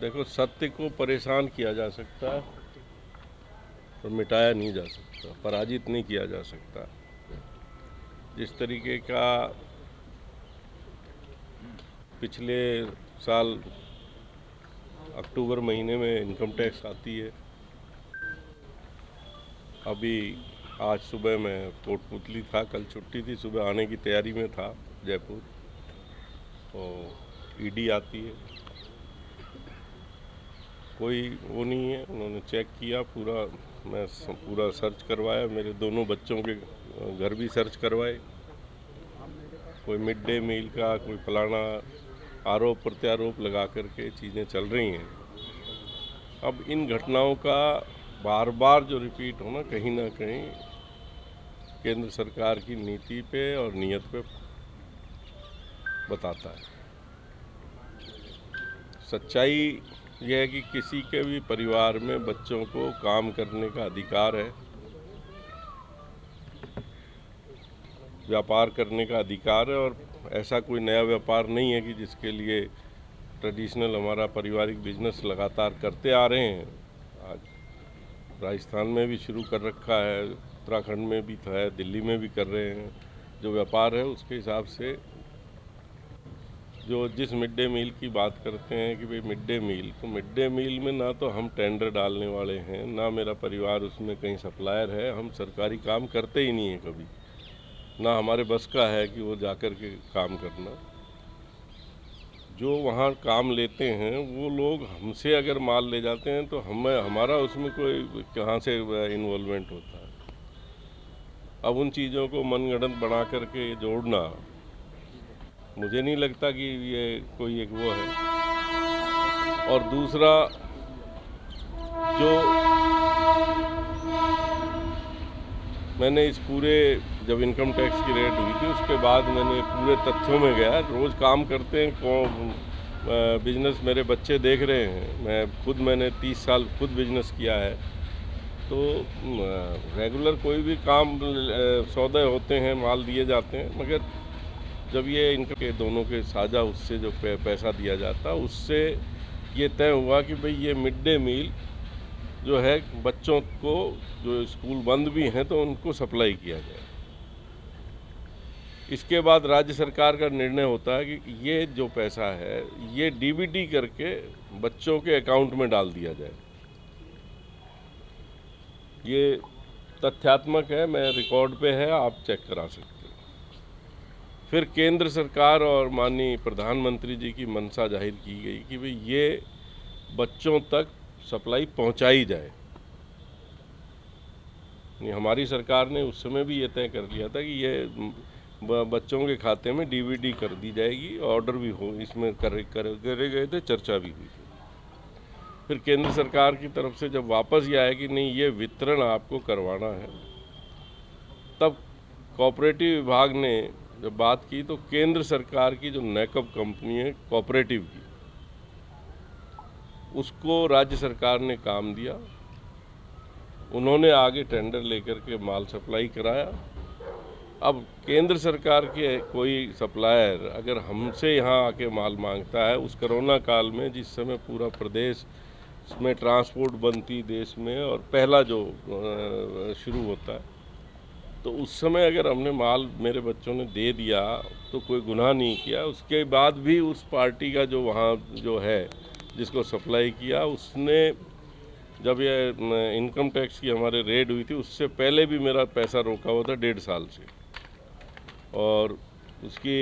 देखो, सत्य को परेशान किया जा सकता है पर मिटाया नहीं जा सकता, पराजित नहीं किया जा सकता। जिस तरीके का पिछले साल अक्टूबर महीने में इनकम टैक्स आती है, अभी आज सुबह मैं कोटपुतली था, कल छुट्टी थी, सुबह आने की तैयारी में था जयपुर, तो ईडी आती है, कोई वो नहीं है। उन्होंने चेक किया पूरा, मैं पूरा सर्च करवाया, मेरे दोनों बच्चों के घर भी सर्च करवाए, कोई मिड डे मील का कोई फलाना आरोप प्रत्यारोप लगा करके चीज़ें चल रही हैं। अब इन घटनाओं का बार बार जो रिपीट होना कहीं ना कहीं केंद्र सरकार की नीति पे और नीयत पे बताता है। सच्चाई यह है कि किसी के भी परिवार में बच्चों को काम करने का अधिकार है, व्यापार करने का अधिकार है, और ऐसा कोई नया व्यापार नहीं है कि जिसके लिए ट्रेडिशनल हमारा पारिवारिक बिजनेस लगातार करते आ रहे हैं। आज राजस्थान में भी शुरू कर रखा है, उत्तराखंड में भी था, दिल्ली में भी कर रहे हैं। जो व्यापार है उसके हिसाब से जो जिस मिड डे मील की बात करते हैं कि भाई मिड डे मील, तो मिड डे मील में ना तो हम टेंडर डालने वाले हैं, ना मेरा परिवार उसमें कहीं सप्लायर है, हम सरकारी काम करते ही नहीं है कभी, ना हमारे बस का है कि वो जाकर के काम करना। जो वहाँ काम लेते हैं वो लोग हमसे अगर माल ले जाते हैं तो हमारा उसमें कोई कहाँ से इन्वॉल्वमेंट होता है। अब उन चीज़ों को मनगढ़ंत बना करके जोड़ना, मुझे नहीं लगता कि ये कोई एक वो है। और दूसरा, जो मैंने इस पूरे जब इनकम टैक्स की रेट हुई थी उसके बाद मैंने पूरे तथ्यों में गया। रोज़ काम करते हैं, बिजनेस मेरे बच्चे देख रहे हैं, मैंने 30 साल खुद बिजनेस किया है, तो रेगुलर कोई भी काम सौदे होते हैं, माल दिए जाते हैं, मगर जब ये इनके दोनों के साझा उससे जो पैसा दिया जाता, उससे ये तय हुआ कि भाई ये मिड डे मील जो है बच्चों को, जो स्कूल बंद भी हैं तो उनको सप्लाई किया जाए। इसके बाद राज्य सरकार का निर्णय होता है कि ये जो पैसा है ये डीबीटी करके बच्चों के अकाउंट में डाल दिया जाए। ये तथ्यात्मक है, मैं रिकॉर्ड पे है, आप चेक करा सकते हैं। फिर केंद्र सरकार और माननीय प्रधानमंत्री जी की मंशा जाहिर की गई कि भाई ये बच्चों तक सप्लाई पहुंचाई जाए। हमारी सरकार ने उस समय भी ये तय कर लिया था कि ये बच्चों के खाते में डीबीटी कर दी जाएगी, ऑर्डर भी हो इसमें करे गए थे, चर्चा भी हुई थी। फिर केंद्र सरकार की तरफ से जब वापस ये आया कि नहीं ये वितरण आपको करवाना है, तब कोऑपरेटिव विभाग ने जब बात की तो केंद्र सरकार की जो नैकअप कंपनी है कोऑपरेटिव की, उसको राज्य सरकार ने काम दिया। उन्होंने आगे टेंडर लेकर के माल सप्लाई कराया। अब केंद्र सरकार के कोई सप्लायर अगर हमसे यहाँ आके माल मांगता है, उस कोरोना काल में जिस समय पूरा प्रदेश में ट्रांसपोर्ट बंद थी देश में और पहला जो शुरू होता है, तो उस समय अगर हमने माल मेरे बच्चों ने दे दिया तो कोई गुनाह नहीं किया। उसके बाद भी उस पार्टी का जो वहाँ जो है जिसको सप्लाई किया, उसने जब ये इनकम टैक्स की हमारे रेड हुई थी उससे पहले भी मेरा पैसा रोका हुआ था 1.5 साल से, और उसकी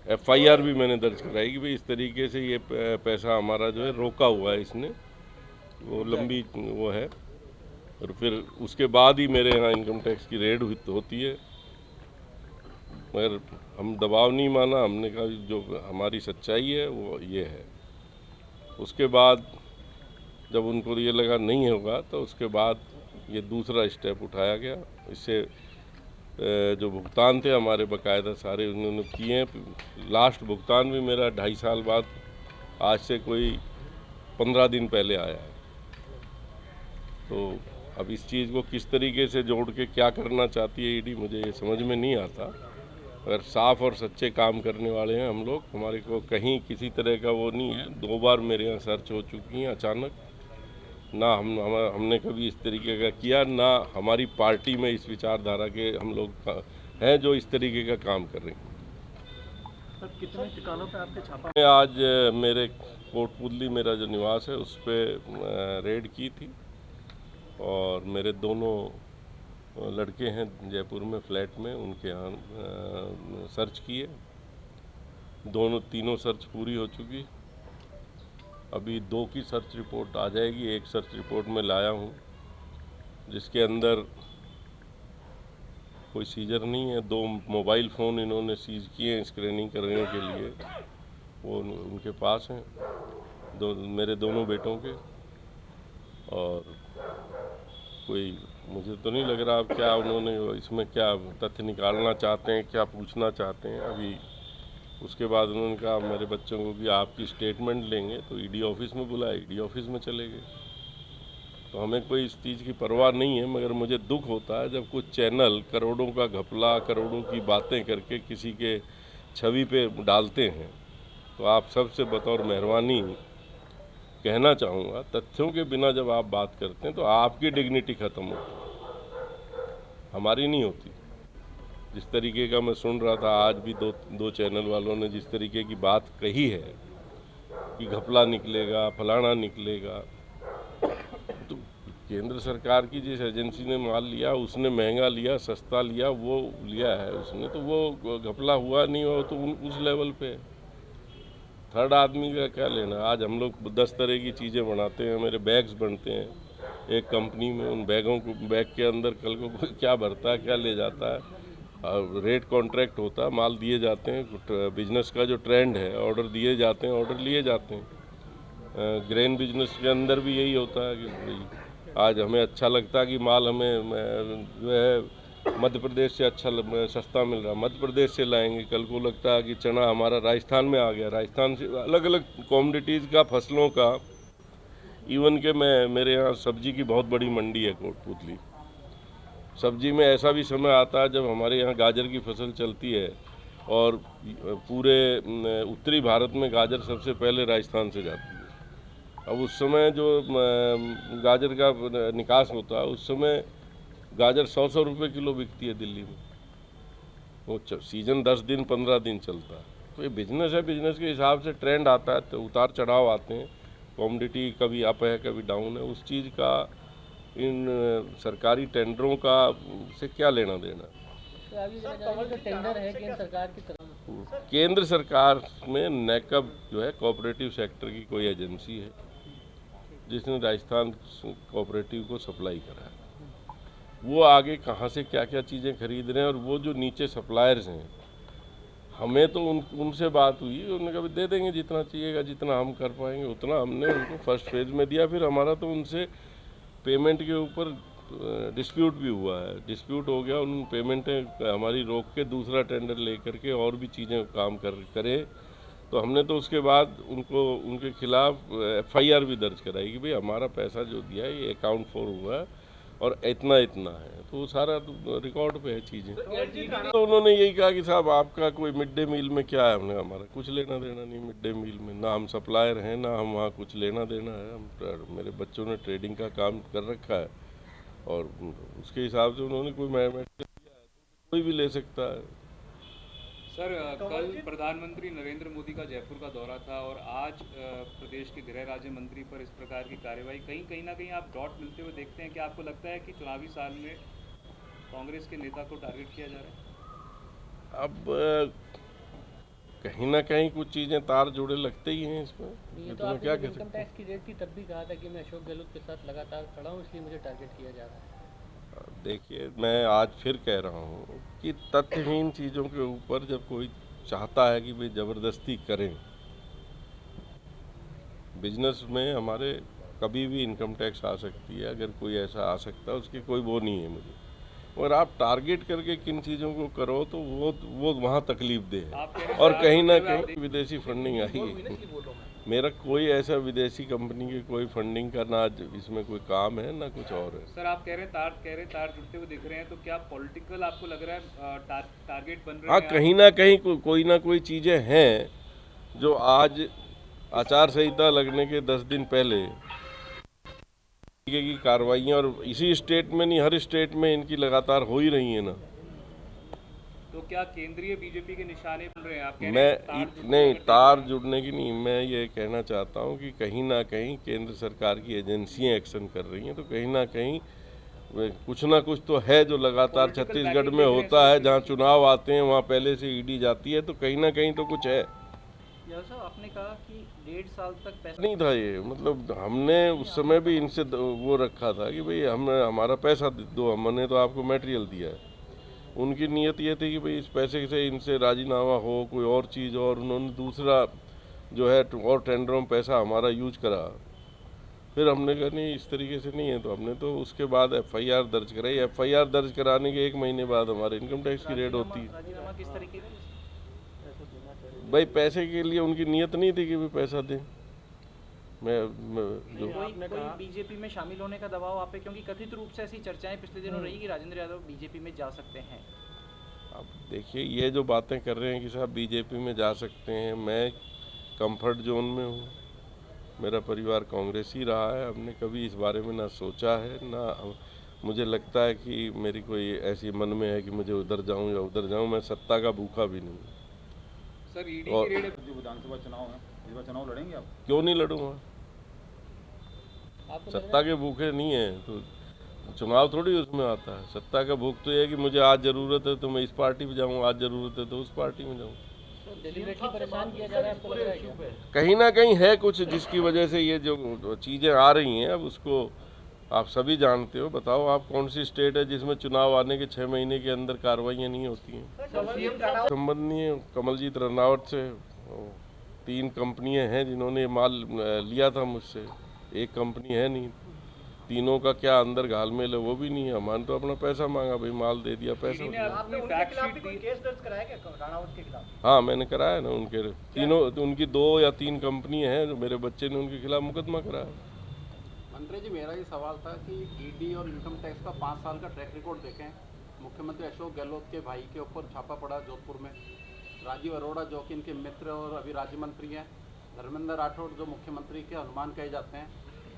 एफआईआर भी मैंने दर्ज कराई कि भाई इस तरीके से ये पैसा हमारा जो है रोका हुआ है इसने, वो लंबी वो है। और फिर उसके बाद ही मेरे यहाँ इनकम टैक्स की रेड होती है, मगर हम दबाव नहीं माना, हमने कहा जो हमारी सच्चाई है वो ये है। उसके बाद जब उनको ये लगा नहीं होगा तो उसके बाद ये दूसरा स्टेप उठाया गया। इससे जो भुगतान थे हमारे बकायदा सारे उन्होंने किए हैं। लास्ट भुगतान भी मेरा 2.5 साल बाद, आज से कोई 15 दिन पहले आया है। तो अब इस चीज़ को किस तरीके से जोड़ के क्या करना चाहती है ईडी, मुझे ये समझ में नहीं आता। अगर साफ और सच्चे काम करने वाले हैं हम लोग, हमारे को कहीं किसी तरह का वो नहीं है। 2 बार मेरे यहाँ सर्च हो चुकी हैं अचानक, ना हमने कभी इस तरीके का किया, ना हमारी पार्टी में इस विचारधारा के हम लोग हैं जो इस तरीके का काम कर रहे हैं। सर कितने ठिकानों पे आपके छापा? आज मेरे कोटपुतली मेरा जो निवास है उस पर रेड की थी और मेरे दोनों लड़के हैं जयपुर में फ्लैट में, उनके यहाँ सर्च किए। तीनों सर्च पूरी हो चुकी। अभी 2 की सर्च रिपोर्ट आ जाएगी। एक सर्च रिपोर्ट में लाया हूँ जिसके अंदर कोई सीजर नहीं है। 2 मोबाइल फ़ोन इन्होंने सीज किए हैं स्क्रीनिंग करने के लिए, वो उनके पास हैं, मेरे दोनों बेटों के। और कोई मुझे तो नहीं लग रहा अब क्या उन्होंने इसमें क्या तथ्य निकालना चाहते हैं, क्या पूछना चाहते हैं। अभी उसके बाद उन्होंने कहा मेरे बच्चों को कि आपकी स्टेटमेंट लेंगे, तो ईडी ऑफिस में बुलाया, ईडी ऑफिस में चले गए। तो हमें कोई इस चीज़ की परवाह नहीं है, मगर मुझे दुख होता है जब कुछ चैनल करोड़ों का घपला, करोड़ों की बातें करके किसी के छवि पे डालते हैं। तो आप सबसे बतौर मेहरबानी कहना चाहूँगा, तथ्यों के बिना जब आप बात करते हैं तो आपकी डिग्निटी ख़त्म होती है, हमारी नहीं होती। जिस तरीके का मैं सुन रहा था आज भी दो चैनल वालों ने जिस तरीके की बात कही है कि घपला निकलेगा, फलाना निकलेगा, तो केंद्र सरकार की जिस एजेंसी ने माल लिया उसने महंगा लिया, सस्ता लिया, वो लिया है उसने, तो वो घपला हुआ नहीं हो तो उस लेवल पे थर्ड आदमी का क्या लेना। आज हम लोग 10 तरह की चीज़ें बनाते हैं, मेरे बैग्स बनते हैं एक कंपनी में, उन बैग के अंदर कल को कोई क्या भरता है, क्या ले जाता है, रेट कॉन्ट्रैक्ट होता है, माल दिए जाते हैं। बिजनेस का जो ट्रेंड है, ऑर्डर दिए जाते हैं, ऑर्डर लिए जाते हैं। ग्रेन बिजनेस के अंदर भी यही होता है कि आज हमें अच्छा लगता है कि माल हमें जो है मध्य प्रदेश से अच्छा सस्ता मिल रहा है, मध्य प्रदेश से लाएंगे। कल को लगता है कि चना हमारा राजस्थान में आ गया, राजस्थान से अलग अलग कॉमोडिटीज़ का, फसलों का। इवन के मेरे यहाँ सब्जी की बहुत बड़ी मंडी है कोटपुतली। सब्जी में ऐसा भी समय आता है जब हमारे यहाँ गाजर की फसल चलती है और पूरे उत्तरी भारत में गाजर सबसे पहले राजस्थान से जाती है। अब उस समय जो गाजर का निकास होता है, उस समय गाजर 100 रुपये किलो बिकती है दिल्ली में। वो सीजन 10 दिन 15 दिन चलता है। तो ये बिजनेस है, बिजनेस के हिसाब से ट्रेंड आता है, तो उतार चढ़ाव आते हैं। कॉमोडिटी कभी अप है कभी डाउन है। उस चीज़ का इन सरकारी टेंडरों का से क्या लेना देना। टेंडर है केंद्र सरकार की तरफ। केंद्र सरकार में नैकब जो है कोऑपरेटिव सेक्टर की कोई एजेंसी है जिसने राजस्थान कोऑपरेटिव को सप्लाई करा है। वो आगे कहाँ से क्या क्या चीज़ें खरीद रहे हैं, और वो जो नीचे सप्लायर्स हैं, हमें तो उनसे बात हुई, उन्होंने कहा दे देंगे जितना चाहिएगा, जितना हम कर पाएंगे उतना। हमने उनको फर्स्ट फेज में दिया, फिर हमारा तो उनसे पेमेंट के ऊपर डिस्प्यूट भी हुआ है। डिस्प्यूट हो गया, उन पेमेंटें हमारी रोक के दूसरा टेंडर ले करके और भी चीज़ें काम करें। तो हमने तो उसके बाद उनके खिलाफ FIR भी दर्ज कराई कि भाई हमारा पैसा जो दिया है ये अकाउंट फॉर हुआ है और इतना इतना है, तो सारा रिकॉर्ड पे है चीज़ें। तो उन्होंने यही कहा कि साहब आपका कोई मिड डे मील में क्या है। हमने हमारा कुछ लेना देना नहीं मिड डे मील में, ना हम सप्लायर हैं, ना हम वहाँ कुछ लेना देना है। मेरे बच्चों ने ट्रेडिंग का काम कर रखा है और उसके हिसाब से उन्होंने कोई मैसेज दिया है तो कोई भी ले सकता है। सर, कल प्रधानमंत्री नरेंद्र मोदी का जयपुर का दौरा था और आज प्रदेश के गृह राज्य मंत्री पर इस प्रकार की कार्रवाई, कहीं ना कहीं आप डॉट मिलते हुए देखते हैं कि आपको लगता है कि चुनावी साल में कांग्रेस के नेता को टारगेट किया जा रहा है? अब कहीं ना कहीं कुछ चीज़ें तार जुड़े लगते ही हैं इसमें। ये तो आपने इनकम टैक्स की रेट थी तब भी कहा था कि मैं अशोक गहलोत के साथ लगातार खड़ा हूँ, इसलिए मुझे टारगेट किया जा रहा है। देखिए, मैं आज फिर कह रहा हूँ कि तथ्यहीन चीज़ों के ऊपर जब कोई चाहता है कि भाई ज़बरदस्ती करें, बिजनेस में हमारे कभी भी इनकम टैक्स आ सकती है, अगर कोई ऐसा आ सकता है उसकी कोई वो नहीं है मुझे। और आप टारगेट करके किन चीज़ों को करो तो वो वहाँ तकलीफ दे है। और कहीं ना कहीं विदेशी फंडिंग आएगी। मेरा कोई ऐसा विदेशी कंपनी की कोई फंडिंग का ना इसमें कोई काम है ना कुछ और है। सर आप कह रहे तार जुड़ते हुए दिख रहे हैं, तो क्या पॉलिटिकल आपको लग रहा है टारगेट बन रहे हाँ, हैं? कहीं ना कहीं कोई ना कोई चीज़ें हैं जो आज आचार संहिता लगने के 10 दिन पहले की कार्रवाइयाँ, और इसी स्टेट में नहीं हर स्टेट में इनकी लगातार हो ही रही है ना। तो क्या केंद्रीय बीजेपी के निशाने बन रहे हैं? आप कह रहे हैं नहीं, तार जुड़ने की नहीं, मैं ये कहना चाहता हूँ कि कहीं ना कहीं केंद्र सरकार की एजेंसियाँ एक्शन कर रही हैं, तो कहीं ना कहीं कुछ ना कुछ तो है जो लगातार छत्तीसगढ़ में होता है। जहाँ चुनाव आते हैं वहाँ पहले से ईडी जाती है, तो कहीं ना कहीं तो कुछ है। साहब आपने कहा कि 1.5 साल तक पैसा नहीं था ये, मतलब हमने उस समय भी इनसे वो रखा था कि भाई हमारा पैसा दो, हमने तो आपको मटेरियल दिया है। उनकी नीयत ये थी कि भाई इस पैसे से इनसे राजीनामा हो, कोई और चीज़, और उन्होंने दूसरा जो है और टेंडरों में पैसा हमारा यूज करा। फिर हमने कहा नहीं, इस तरीके से नहीं है, तो हमने तो उसके बाद एफआईआर दर्ज कराई। एफआईआर दर्ज कराने के 1 महीने बाद हमारे इनकम टैक्स की रेड होती है। राजीनामा किस तरीके का? भाई पैसे के लिए उनकी नीयत नहीं थी कि भी पैसा दें। मैं जो कोई बीजेपी में शामिल होने का दबाव आप पे, क्योंकि कथित रूप से ऐसी चर्चाएं पिछले दिनों रही कि राजेंद्र यादव बीजेपी में जा सकते हैं। अब देखिए, ये जो बातें कर रहे हैं कि साहब बीजेपी में जा सकते हैं, मैं कंफर्ट जोन में हूँ। मेरा परिवार कांग्रेस ही रहा है, हमने कभी इस बारे में ना सोचा है, ना मुझे लगता है कि मेरी कोई ऐसी मन में है कि मुझे उधर जाऊँ या उधर जाऊँ। मैं सत्ता का भूखा भी नहीं हूँ। सर ईडी और की रेड विधानसभा चुनाव है, इस बार चुनाव लड़ेंगे आप? क्यों नहीं लड़ूंगा? आपको लग सत्ता के भूखे नहीं है तो चुनाव थोड़ी उसमें आता है। सत्ता का भूख तो ये है कि मुझे आज ज़रूरत है तो मैं इस पार्टी में जाऊँ, आज ज़रूरत है तो उस पार्टी में जाऊँ। डेलीबरेटली परेशान किया जा रहा है, आपको लग रहा है क्या? कहीं ना कहीं है कुछ जिसकी वजह से ये जो चीज़ें आ रही हैं, अब उसको आप सभी जानते हो। बताओ आप कौन सी स्टेट है जिसमें चुनाव आने के 6 महीने के अंदर कार्रवाइयाँ नहीं होती हैं? संबंध नहीं है कमलजीत रनावत से। 3 कंपनियां हैं जिन्होंने माल लिया था मुझसे, एक कंपनी है नहीं। तीनों का क्या अंदर घालमेल है वो भी नहीं है। हमने तो अपना पैसा मांगा, भाई माल दे दिया, पैसा ईडी ने दिया। आपने फैक्ट शीट दी। केस दर्ज कराया क्या राणावत के खिलाफ? हाँ, मैंने कराया ना। उनके तीनों, उनकी 2 या 3 कंपनियां हैं जो मेरे बच्चे ने उनके खिलाफ मुकदमा कराया। मंत्री जी, मेरा ये सवाल था कि ईडी और इनकम टैक्स का 5 साल का ट्रैक रिकॉर्ड देखें। मुख्यमंत्री अशोक गहलोत के भाई के ऊपर छापा पड़ा जोधपुर में। राजीव अरोड़ा जो कि इनके मित्र और अभी राज्य मंत्री हैं। धर्मेंद्र राठौड़ जो मुख्यमंत्री के हनुमान कहे जाते हैं।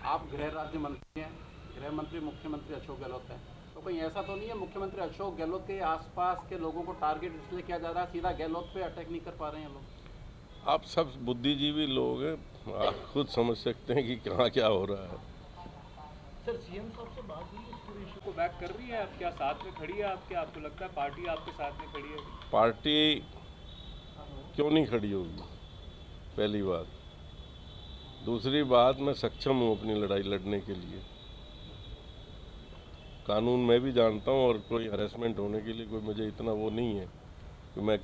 आप गृह राज्य मंत्री हैं, गृह मंत्री मुख्यमंत्री अशोक गहलोत हैं। तो कहीं ऐसा तो नहीं है मुख्यमंत्री अशोक गहलोत के आसपास के लोगों को टारगेट इसलिए किया जा रहा है, सीधा गहलोत पे अटैक नहीं कर पा रहे हैं लोग? आप सब बुद्धिजीवी लोग हैं, आप खुद समझ सकते हैं कि कहाँ क्या हो रहा है। सर सीएम साहब से बात हुई इस पूरे इशू को बैक कर रही है, आप क्या साथ में खड़ी है? आपके आपको लगता है पार्टी आपके साथ में खड़ी है? पार्टी क्यों नहीं खड़ी होगी, पहली बात। दूसरी बात, मैं सक्षम हूँ अपनी लड़ाई लड़ने के लिए। कानून मैं भी जानता हूँ, और कोई हरेसमेंट होने के लिए कोई मुझे इतना वो नहीं है कि मैं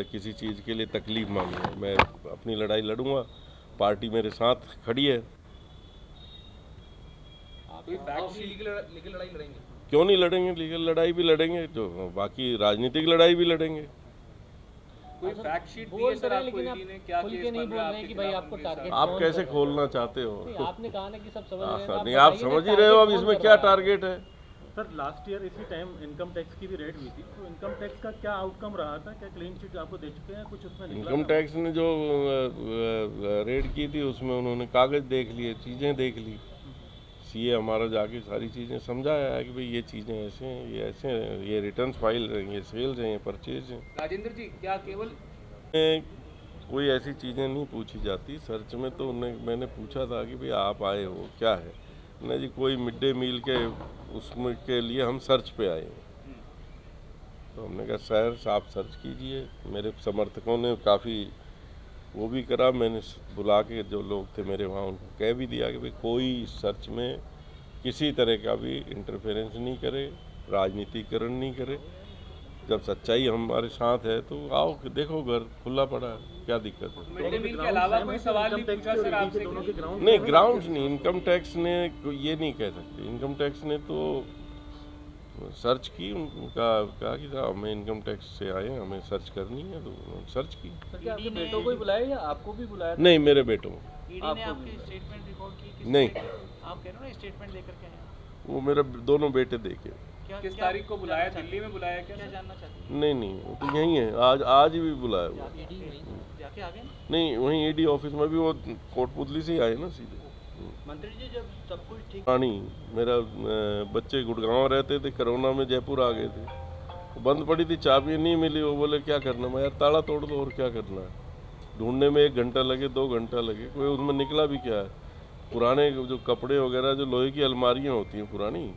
किसी चीज़ के लिए तकलीफ मांगूंगा। मैं अपनी लड़ाई लड़ूंगा, पार्टी मेरे साथ खड़ी है। कोई फैक्ट शीट लीगल लड़ाई लड़ेंगे? क्यों नहीं लड़ेंगे? लीगल लड़ाई भी लड़ेंगे, जो बाकी राजनीतिक लड़ाई भी लड़ेंगे। कोई फैक्ट शीट दी है बोल सर रहे हैं, आपको? लेकिन ईडी ने आप क्या खुल केस के नहीं बन बोल रहा है रहे हैं आपके कि भाई खिलाफ आपको उनके साथ? टारगेट आप कैसे खोलना चाहते हो? नहीं, आपने कहा ना कि सब समझ रहे हैं, तो नहीं, आप बताइए समझ ही ना, रहे हो अब टारगेट इसमें कौन क्या कर रहा है? टारगेट है। सर लास्ट ईयर इसी टाइम इनकम टैक्स की भी रेड हुई थी, तो इनकम टैक्स का क्या आउटकम रहा था? क्या क्लीन चिट आपको दे चुके हैं? कुछ उसमें निकला इनकम था? टैक्स ने जो रेड की थी उसमें उन्होंने कागज़ देख लिए, चीज़ें देख ली। सीए हमारा जाके सारी चीज़ें समझाया है कि भाई ये चीज़ें ऐसे हैं, ये ऐसे हैं, ये रिटर्न्स फाइल हैं, ये सेल्स हैं, ये परचेज हैं। राजेंद्र जी, क्या केवल कोई ऐसी चीज़ें नहीं पूछी जाती सर्च में। तो मैंने पूछा था कि भाई आप आए हो क्या है? नहीं जी, कोई मिड डे मील के उसमें के लिए हम सर्च पे आए हैं। तो हमने कहा सर आप सर्च कीजिए। मेरे समर्थकों ने काफ़ी वो भी करा। मैंने बुला के जो लोग थे मेरे वहाँ, उनको कह भी दिया कि भाई कोई सर्च में किसी तरह का भी इंटरफेरेंस नहीं करे, राजनीतिकरण नहीं करे। जब सच्चाई हमारे साथ है तो आओ देखो, घर खुला पड़ा है, क्या दिक्कत है? मिड डे मील के अलावा कोई सवाल नहीं पूछा सर आपसे? दोनों के ग्राउंड नहीं, ग्राउंड्स नहीं। इनकम टैक्स ने ये नहीं कह सकते। इनकम टैक्स ने तो सर्च की, उनका कहा कि साहब हमें इनकम टैक्स से आए हैं, हमें सर्च करनी है, तो उन्होंने सर्च की। सर क्या आपके बेटों को ही बुलाया या आपको भी बुलाया था? नहीं, मेरे बेटों ईडी ने आपकी स्टेटमेंट रिकॉर्ड की? नहीं। आप कह रहे हो ना स्टेटमेंट लेकर के आए हैं। वो मेरे दोनों बेटे देखे। किस तारीख को बुलाया? दिल्ली में बुलाया क्या? क्या जानना चाहते नहीं, वो तो यहीं है, आज भी बुलाया हुआ। हैं? ईडी जाके आ गए ना? नहीं, वहीं ईडी ऑफिस में भी वो कोटपुतली से ही आए ना सीधे। मंत्री जी जब सब कुछ ठीक पानी मेरा बच्चे गुड़गांव रहते थे, कोरोना में जयपुर आ गए थे, वो बंद पड़ी थी, चाबी नहीं मिली। वो बोले क्या करना, मैं यार ताला तोड़ दो और क्या करना है। ढूंढने में 1 घंटा लगे, 2 घंटा लगे, कोई उसमें निकला भी क्या है। पुराने जो कपड़े वगैरह, जो लोहे की अलमारियाँ होती हैं पुरानी,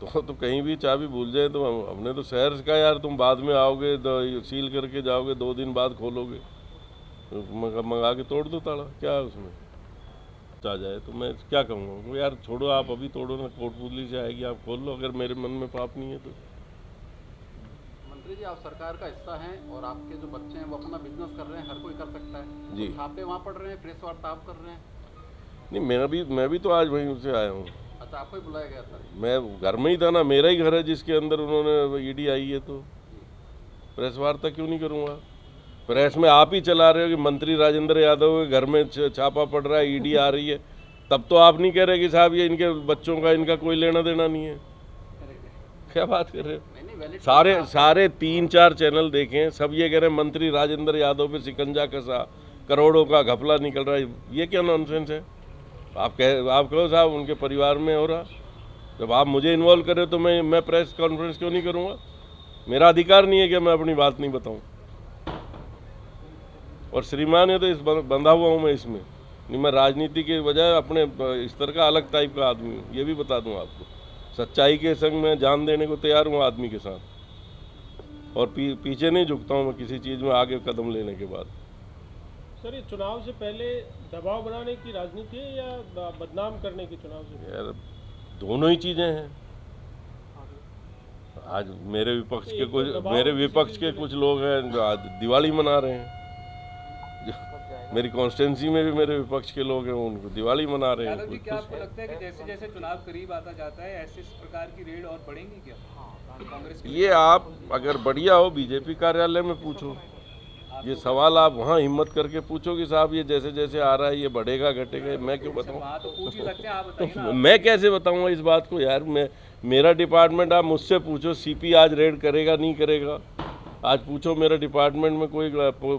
तो कहीं भी चाबी भूल जाए तो हमने तो शहर से कहा यार तुम बाद में आओगे, सील करके जाओगे, 2 दिन बाद खोलोगे, मंगा के तोड़ दो ताला, क्या है उसमें। आ जाए तो मैं क्या कहूँगा, यार छोड़ो, आप अभी तोड़ो ना, कोटपुतली से आएगी, आप खोल लो, अगर मेरे मन में पाप नहीं है तो। मंत्री जी, आप सरकार का हिस्सा हैं और आपके जो बच्चे हैं वो अपना बिजनेस कर रहे हैं, हर कोई कर सकता है जी। तो छापे वहाँ पड़ रहे हैं, प्रेस वार्ता आप कर रहे हैं। नहीं, मैं भी तो आज वहीं से आया हूँ। अच्छा, आपको ही बुलाया गया था? मैं घर में ही था ना, मेरा ही घर है जिसके अंदर उन्होंने ईडी आई है, तो प्रेस वार्ता क्यों नहीं करूँगा। प्रेस में आप ही चला रहे हो कि मंत्री राजेंद्र यादव के घर में छापा पड़ रहा है, ईडी आ रही है, तब तो आप नहीं कह रहे कि साहब ये इनके बच्चों का, इनका कोई लेना देना नहीं है। क्या बात कर रहे हो। नहीं, वैलिड सारे 3-4 चैनल देखें, सब ये कह रहे हैं मंत्री राजेंद्र यादव पे शिकंजा कसा, करोड़ों का घपला निकल रहा है। ये क्या नॉनसेंस है। आप कहो साहब उनके परिवार में हो रहा, जब आप मुझे इन्वॉल्व करें तो मैं प्रेस कॉन्फ्रेंस क्यों नहीं करूँगा। मेरा अधिकार नहीं है कि मैं अपनी बात नहीं बताऊँ। और श्रीमान है तो इस बंधा हुआ हूँ मैं इसमें, नहीं मैं राजनीति के बजाय अपने स्तर का अलग टाइप का आदमी हूँ, ये भी बता दूँ आपको। सच्चाई के संग में जान देने को तैयार हूँ आदमी के साथ, और पीछे नहीं झुकता हूँ मैं किसी चीज़ में आगे कदम लेने के बाद। सर, ये चुनाव से पहले दबाव बनाने की राजनीति है या बदनाम करने की चुनाव से? यार दोनों ही चीज़ें हैं। आज मेरे विपक्ष के कुछ लोग हैं जो आज दिवाली मना रहे हैं, मेरी कॉन्स्टिट्यूंसी में भी मेरे विपक्ष के लोग हैं, उनको दिवाली मना रहे हैं। यादव जी, क्या आपको लगता है कि जैसे जैसे चुनाव करीब आता जाता है ऐसे इस प्रकार की रेड और बढ़ेंगी क्या कांग्रेस की? ये आप अगर बढ़िया हो बीजेपी कार्यालय में पूछो, ये सवाल आप वहाँ हिम्मत करके पूछो कि साहब ये जैसे जैसे आ रहा है ये बढ़ेगा घटेगा, मैं क्यों बताऊँ। वहाँ तो पूछ ही सकते हैं, आप बताइए ना। मैं कैसे बताऊँगा इस बात को यार। मेरा डिपार्टमेंट आप मुझसे पूछो, सीपी आज रेड करेगा नहीं करेगा। आज पूछो मेरे डिपार्टमेंट में कोई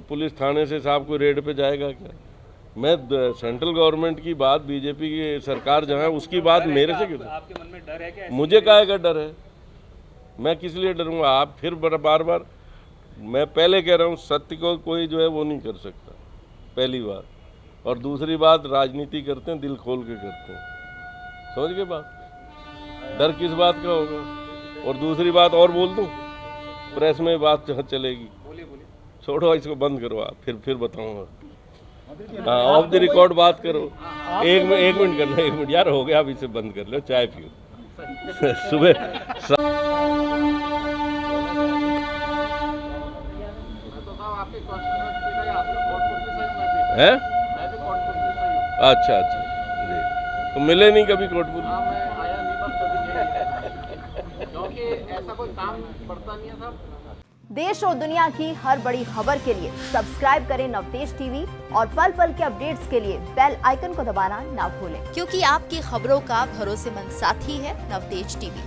पुलिस थाने से साहब कोई रेड पे जाएगा क्या। मैं सेंट्रल गवर्नमेंट की बात, बीजेपी की सरकार जहाँ है उसकी बात मेरे से क्यों। आपके मन में डर है क्या? मुझे काहे का डर है, मैं किस लिए डरूंगा। आप फिर बार बार, मैं पहले कह रहा हूँ सत्य को कोई जो है वो नहीं कर सकता, पहली बात। और दूसरी बात, राजनीति करते हैं दिल खोल के करते हैं, समझ गए बात। डर किस बात का होगा। और दूसरी बात और बोल दूँ, प्रेस में बात चलेगी, बोलिए। छोड़ो इसको, बंद करो आप, फिर बताऊंगा। हाँ, ऑफ द रिकॉर्ड बात करो। एक मिनट करना, 1 मिनट यार हो गया, अब इसे बंद कर लो, चाय पियो। सुबह है। अच्छा, तो मिले नहीं कभी कोटपुतली? हाँ, मैं आया नहीं, बस कभी क्योंकि ऐसा कोई काम पड़ता नहीं है साहब। देश और दुनिया की हर बड़ी खबर के लिए सब्सक्राइब करें नवतेज टीवी और पल पल के अपडेट्स के लिए बेल आइकन को दबाना ना भूलें, क्योंकि आपकी खबरों का भरोसेमंद साथी है नवतेज टीवी।